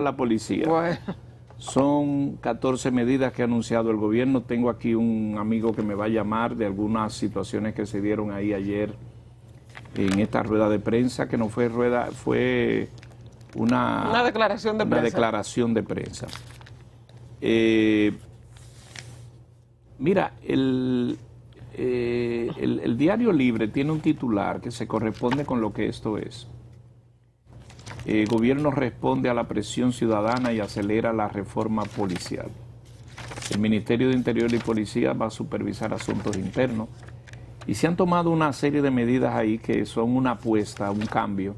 La policía. Bueno. Son 14 medidas que ha anunciado el gobierno. Tengo aquí un amigo que me va a llamar de algunas situaciones que se dieron ahí ayer en esta rueda de prensa, que no fue rueda, fue Una declaración de prensa. declaración de prensa. Mira, el Diario Libre tiene un titular que se corresponde con lo que esto es. El gobierno responde a la presión ciudadana y acelera la reforma policial. El Ministerio de Interior y Policía va a supervisar asuntos internos y se han tomado una serie de medidas ahí que son una apuesta, un cambio,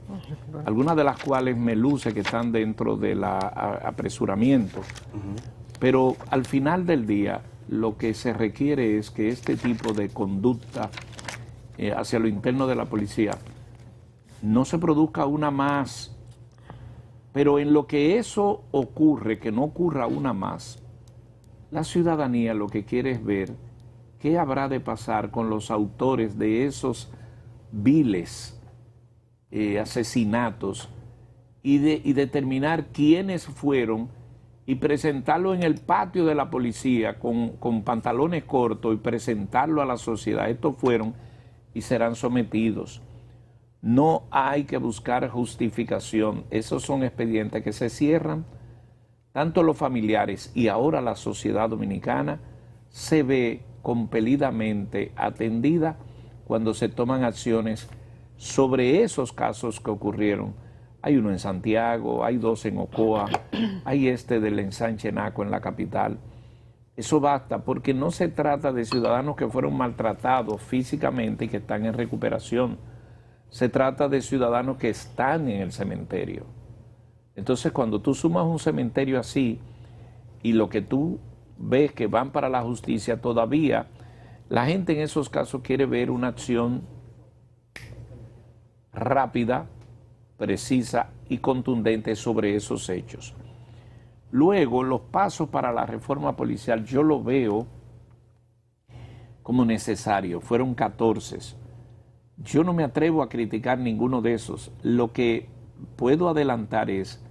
algunas de las cuales me luce que están dentro del apresuramiento. Pero al final del día lo que se requiere es que este tipo de conducta hacia lo interno de la policía no se produzca una más. Pero en lo que eso ocurre, que no ocurra una más, la ciudadanía lo que quiere es ver qué habrá de pasar con los autores de esos viles asesinatos y determinar quiénes fueron y presentarlo en el patio de la policía con pantalones cortos y presentarlo a la sociedad. Estos fueron y serán sometidos. No hay que buscar justificación. Esos son expedientes que se cierran. Tanto los familiares y ahora la sociedad dominicana se ve compelidamente atendida cuando se toman acciones sobre esos casos que ocurrieron. Hay uno en Santiago, hay dos en Ocoa, hay este del ensanche Naco en la capital. Eso basta, porque no se trata de ciudadanos que fueron maltratados físicamente y que están en recuperación. Se trata de ciudadanos que están en el cementerio. Entonces, cuando tú sumas un cementerio así y lo que tú ves que van para la justicia, todavía la gente en esos casos quiere ver una acción rápida, precisa y contundente sobre esos hechos. Luego, los pasos para la reforma policial yo lo veo como necesario. Fueron 14. Yo no me atrevo a criticar ninguno de esos. Lo que puedo adelantar es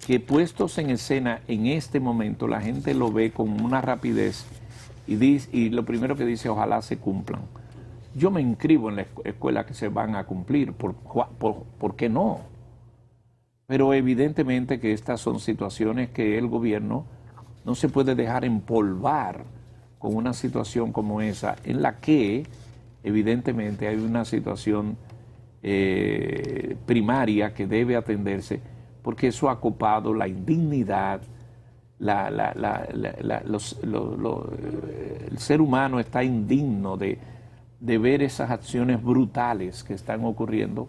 que puestos en escena en este momento, la gente lo ve con una rapidez y lo primero que dice, ojalá se cumplan. Yo me inscribo en la escuela que se van a cumplir, ¿por qué no? Pero evidentemente que estas son situaciones que el gobierno no se puede dejar empolvar con una situación como esa, en la que evidentemente hay una situación primaria que debe atenderse, porque eso ha copado la indignidad, el ser humano está indigno de ver esas acciones brutales que están ocurriendo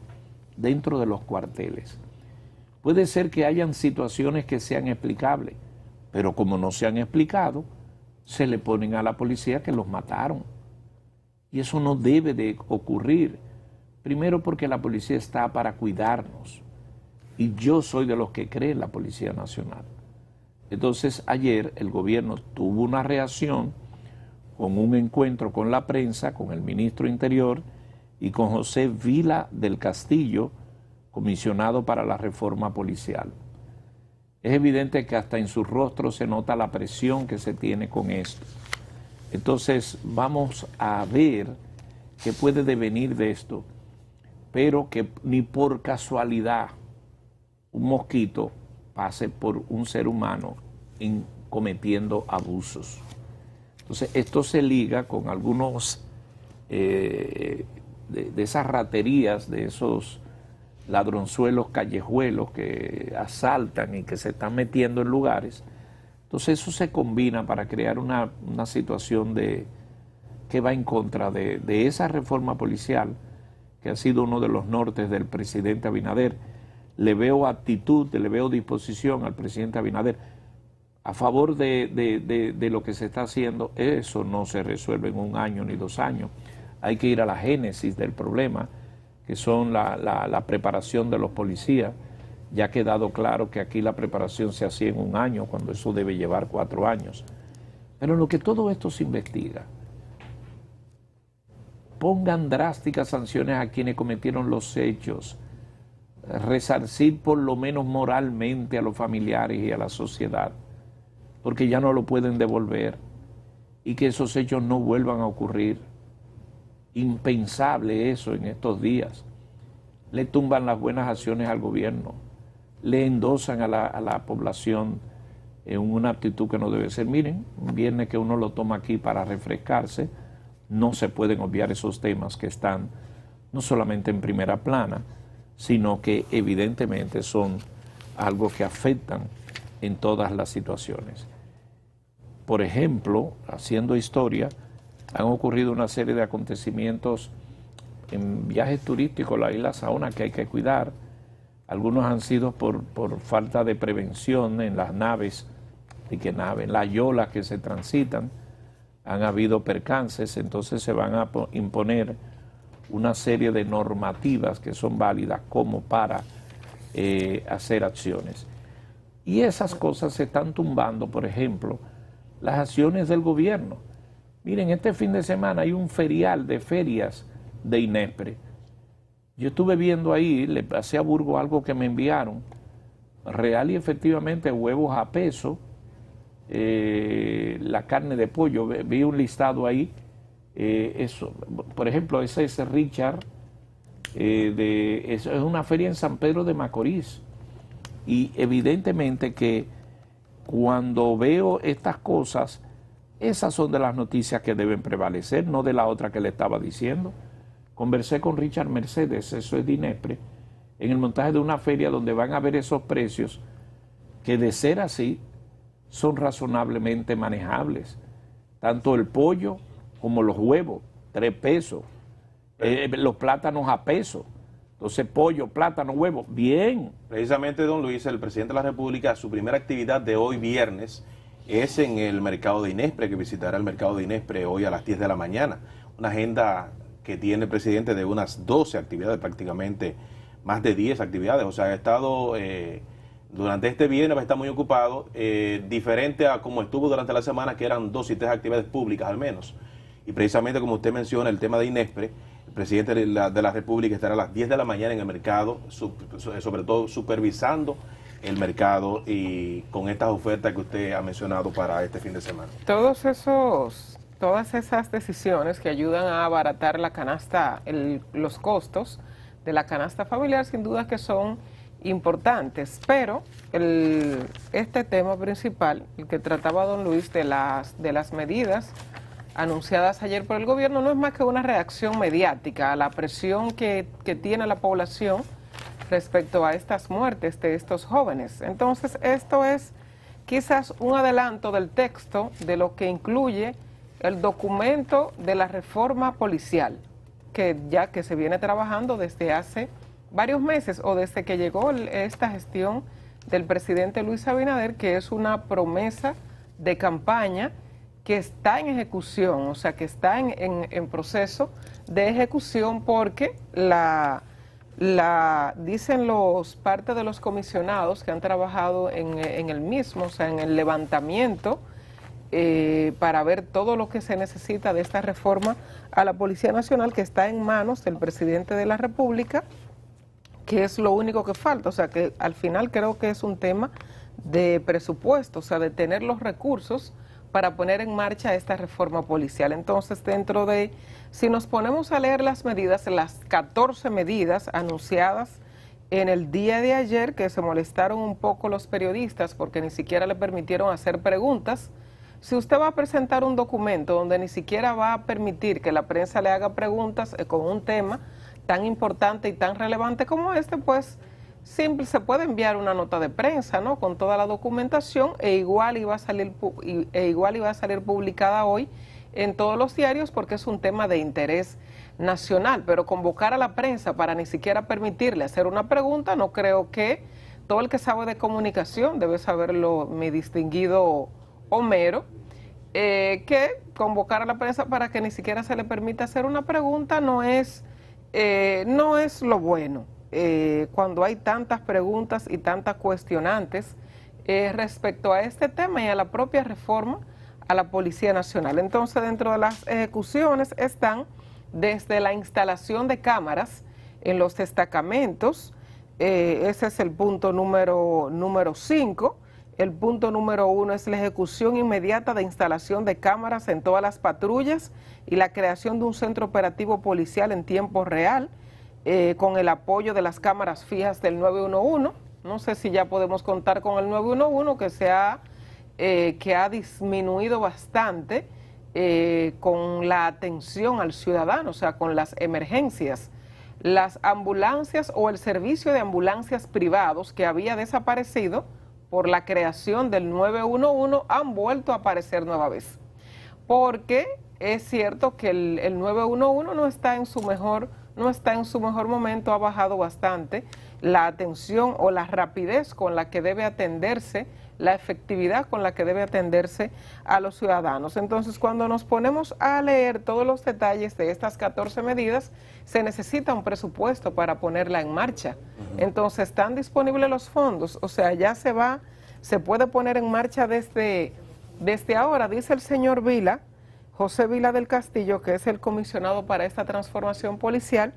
dentro de los cuarteles. Puede ser que hayan situaciones que sean explicables, pero como no se han explicado, se le ponen a la policía que los mataron. Y eso no debe de ocurrir. Primero porque la policía está para cuidarnos. Y yo soy de los que creen en la Policía Nacional. Entonces ayer el gobierno tuvo una reacción con un encuentro con la prensa, con el ministro Interior y con José Vila del Castillo, comisionado para la reforma policial. Es evidente que hasta en su rostro se nota la presión que se tiene con esto. Entonces vamos a ver qué puede devenir de esto, pero que ni por casualidad un mosquito pase por un ser humano cometiendo abusos. Entonces esto se liga con algunos de esas raterías, de esos ladronzuelos callejuelos que asaltan y que se están metiendo en lugares. Entonces eso se combina para crear una situación que va en contra de esa reforma policial que ha sido uno de los nortes del presidente Abinader. Le veo actitud, le veo disposición al presidente Abinader a favor de lo que se está haciendo. Eso no se resuelve en un año ni 2 años. Hay que ir a la génesis del problema, que son la preparación de los policías. Ya ha quedado claro que aquí la preparación se hacía en 1 año, cuando eso debe llevar 4 años. Pero en lo que todo esto se investiga, pongan drásticas sanciones a quienes cometieron los hechos, resarcir por lo menos moralmente a los familiares y a la sociedad, porque ya no lo pueden devolver, y que esos hechos no vuelvan a ocurrir. Impensable eso en estos días. Le tumban las buenas acciones al gobierno, le endosan a la población en una actitud que no debe ser. Miren, un viernes que uno lo toma aquí para refrescarse, no se pueden obviar esos temas que están no solamente en primera plana, sino que evidentemente son algo que afectan en todas las situaciones. Por ejemplo, haciendo historia, han ocurrido una serie de acontecimientos en viajes turísticos a la isla Saona que hay que cuidar. Algunos han sido por falta de prevención en las naves, en las yolas que se transitan, han habido percances, entonces se van a imponer una serie de normativas que son válidas como para hacer acciones. Y esas cosas se están tumbando, por ejemplo, las acciones del gobierno. Miren, este fin de semana hay un ferial de ferias de INESPRE. Yo estuve viendo ahí, le pasé a Burgo algo que me enviaron, real y efectivamente huevos a peso, la carne de pollo, vi un listado ahí, eso, por ejemplo, ese es Richard, eso es una feria en San Pedro de Macorís, y evidentemente que cuando veo estas cosas, esas son de las noticias que deben prevalecer, no de la otra que le estaba diciendo. Conversé con Richard Mercedes, eso es de INESPRE, en el montaje de una feria donde van a ver esos precios que, de ser así, son razonablemente manejables. Tanto el pollo como los huevos, 3 pesos. Los plátanos a peso. Entonces, pollo, plátano, huevo, bien. Precisamente, don Luis, el presidente de la República, su primera actividad de hoy viernes es en el mercado de INESPRE, que visitará el mercado de INESPRE hoy a las 10 de la mañana. Una agenda que tiene el presidente de unas 12 actividades, prácticamente más de 10 actividades. O sea, ha estado, durante este viernes va a estar muy ocupado, diferente a como estuvo durante la semana, que eran 2 y 3 actividades públicas al menos. Y precisamente como usted menciona, el tema de INESPRE, el presidente de la República estará a las 10 de la mañana en el mercado, sobre todo supervisando el mercado y con estas ofertas que usted ha mencionado para este fin de semana. Todas esas decisiones que ayudan a abaratar la canasta, los costos de la canasta familiar, sin duda que son importantes, pero este tema principal, el que trataba don Luis de las medidas anunciadas ayer por el gobierno, no es más que una reacción mediática a la presión que tiene la población respecto a estas muertes de estos jóvenes. Entonces, esto es quizás un adelanto del texto de lo que incluye el documento de la reforma policial, que se viene trabajando desde hace varios meses o desde que llegó esta gestión del presidente Luis Abinader, que es una promesa de campaña que está en ejecución, o sea, que está en proceso de ejecución, porque dicen parte de los comisionados que han trabajado en el mismo, o sea, en el levantamiento para ver todo lo que se necesita de esta reforma a la Policía Nacional, que está en manos del presidente de la República, que es lo único que falta. O sea, que al final creo que es un tema de presupuesto, o sea, de tener los recursos para poner en marcha esta reforma policial. Entonces, si nos ponemos a leer las medidas, las 14 medidas anunciadas en el día de ayer, que se molestaron un poco los periodistas porque ni siquiera le permitieron hacer preguntas. Si usted va a presentar un documento donde ni siquiera va a permitir que la prensa le haga preguntas con un tema tan importante y tan relevante como este, pues simple, se puede enviar una nota de prensa, ¿no?, con toda la documentación, igual iba a salir publicada hoy en todos los diarios, porque es un tema de interés nacional. Pero convocar a la prensa para ni siquiera permitirle hacer una pregunta, no creo que todo el que sabe de comunicación, debe saberlo mi distinguido Homero, que convocar a la prensa para que ni siquiera se le permita hacer una pregunta no es lo bueno. Cuando hay tantas preguntas y tantas cuestionantes respecto a este tema y a la propia reforma a la Policía Nacional. Entonces, dentro de las ejecuciones están desde la instalación de cámaras en los destacamentos, Ese es el punto número 5. El punto número 1 es la ejecución inmediata de instalación de cámaras en todas las patrullas y la creación de un centro operativo policial en tiempo real, con el apoyo de las cámaras fijas del 911. No sé si ya podemos contar con el 911, que ha disminuido bastante con la atención al ciudadano, o sea, con las emergencias. Las ambulancias o el servicio de ambulancias privados que había desaparecido por la creación del 911 han vuelto a aparecer nueva vez. Porque es cierto que el 911 no está en su mejor momento, ha bajado bastante la atención o la rapidez con la que debe atenderse, la efectividad con la que debe atenderse a los ciudadanos. Entonces, cuando nos ponemos a leer todos los detalles de estas 14 medidas, se necesita un presupuesto para ponerla en marcha. Entonces, están disponibles los fondos, o sea, ya se puede poner en marcha desde ahora. Dice el señor Vila, José Vila del Castillo, que es el comisionado para esta transformación policial,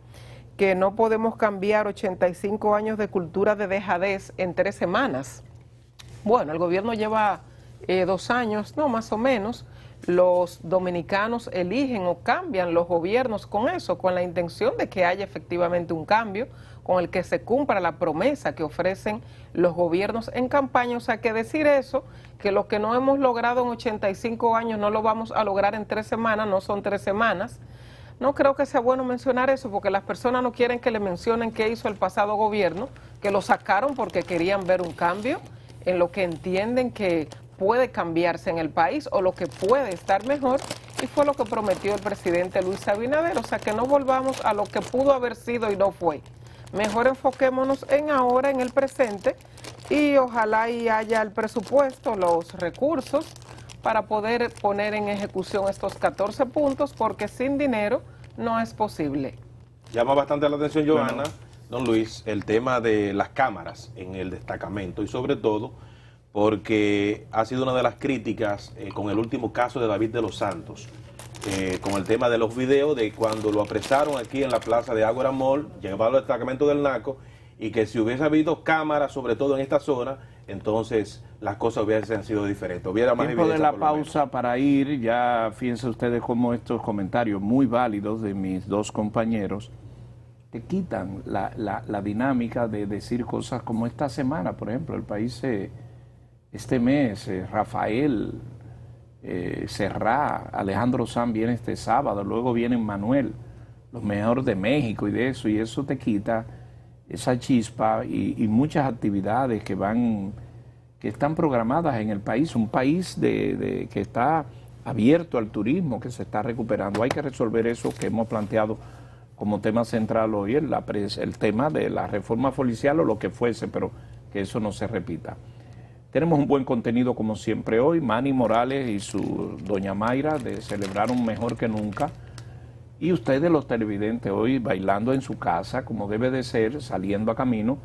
que no podemos cambiar 85 años de cultura de dejadez en 3 semanas. Bueno, el gobierno lleva 2 años, no, más o menos. Los dominicanos eligen o cambian los gobiernos con eso, con la intención de que haya efectivamente un cambio, con el que se cumpla la promesa que ofrecen los gobiernos en campaña. O sea, que decir eso, que lo que no hemos logrado en 85 años no lo vamos a lograr en 3 semanas, no son 3 semanas. No creo que sea bueno mencionar eso, porque las personas no quieren que le mencionen qué hizo el pasado gobierno, que lo sacaron porque querían ver un cambio en lo que entienden que puede cambiarse en el país o lo que puede estar mejor, y fue lo que prometió el presidente Luis Abinader. O sea, que no volvamos a lo que pudo haber sido y no fue. Mejor enfoquémonos en ahora, en el presente, y ojalá y haya el presupuesto, los recursos para poder poner en ejecución estos 14 puntos, porque sin dinero no es posible. Llama bastante la atención, Johanna, don Luis, el tema de las cámaras en el destacamento, y sobre todo porque ha sido una de las críticas con el último caso de David de los Santos, con el tema de los videos de cuando lo apresaron aquí en la plaza de Ágora Mall, llevado al destacamento del Naco, y que si hubiese habido cámaras, sobre todo en esta zona, entonces las cosas hubiesen sido diferentes. Hubiera más tiempo de la pausa para ir. Ya fíjense ustedes cómo estos comentarios muy válidos de mis dos compañeros te quitan la dinámica de decir cosas como esta semana. Por ejemplo, el país este mes, Rafael, Serrá, Alejandro Sanz viene este sábado, luego viene Manuel, los mejores de México y eso te quita esa chispa y muchas actividades que están programadas en el país, un país que está abierto al turismo, que se está recuperando. Hay que resolver eso que hemos planteado como tema central hoy, el tema de la reforma policial o lo que fuese, pero que eso no se repita. Tenemos un buen contenido como siempre hoy. Manny Morales y su doña Mayra celebraron mejor que nunca. Y ustedes los televidentes hoy bailando en su casa como debe de ser, saliendo a camino